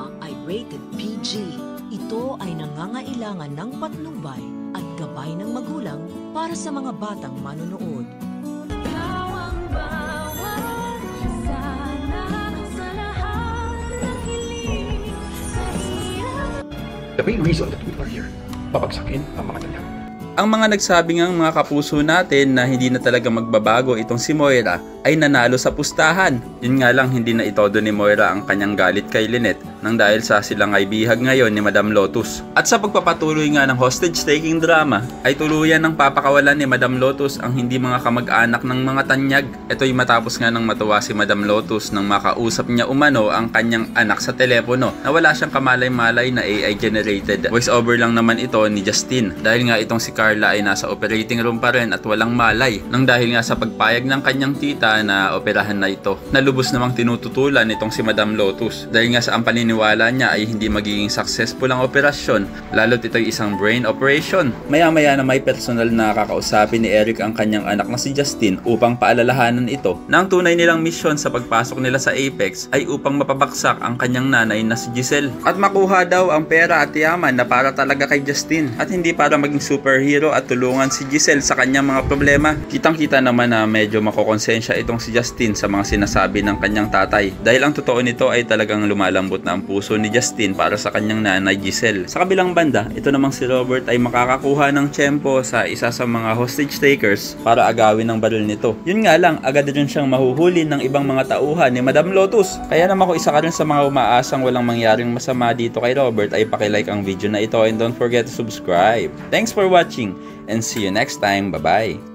drama ay rated PG. Ito ay nangangailangan ng patnubay at gabay ng magulang para sa mga batang manonood. The main reason that we are here, babagsakin ang mga dala. Ang mga nagsabi ngang mga kapuso natin na hindi na talaga magbabago itong si Moira ay nanalo sa pustahan. Yun nga lang, hindi na itodo ni Moira ang kanyang galit kay Lynette nang dahil sa silang ay bihag ngayon ni Madam Lotus. At sa pagpapatuloy nga ng hostage-taking drama ay tuluyan ng papakawalan ni Madam Lotus ang hindi mga kamag-anak ng mga tanyag. Ito'y matapos nga nang matuwa si Madam Lotus nang makausap niya umano ang kanyang anak sa telepono na wala siyang kamalay-malay na AI generated. Voice over lang naman ito ni Justin dahil nga itong si Carla ay nasa operating room pa rin at walang malay nang dahil nga sa pagpayag ng kanyang tita na operahan na ito. Nalubos namang tinututulan itong si Madam Lotus dahil nga sa ang paniniwala niya ay hindi magiging successful ang operasyon lalo't ito'y isang brain operation. Maya-maya na may personal na kakausapin ni Eric ang kanyang anak na si Justin upang paalalahanan ito na ang tunay nilang misyon sa pagpasok nila sa Apex ay upang mapabaksak ang kanyang nanay na si Giselle at makuha daw ang pera at yaman na para talaga kay Justin at hindi para maging superhero at tulungan si Giselle sa kanyang mga problema. Kitang-kita naman na medyo makokonsensya itong si Justin sa mga sinasabi ng kanyang tatay dahil ang totoo nito ay talagang lumalambot na ang puso ni Justin para sa kanyang nanay Giselle. Sa kabilang banda, ito namang si Robert ay makakakuha ng tiyempo sa isa sa mga hostage takers para agawin ng baril nito. Yun nga lang, agad rin siyang mahuhuli ng ibang mga tauhan ni Madam Lotus. Kaya naman kung isa ka rin sa mga umaasang walang mangyaring masama dito kay Robert ay pakilike ang video na ito and don't forget to subscribe. Thanks for watching and see you next time. Bye-bye!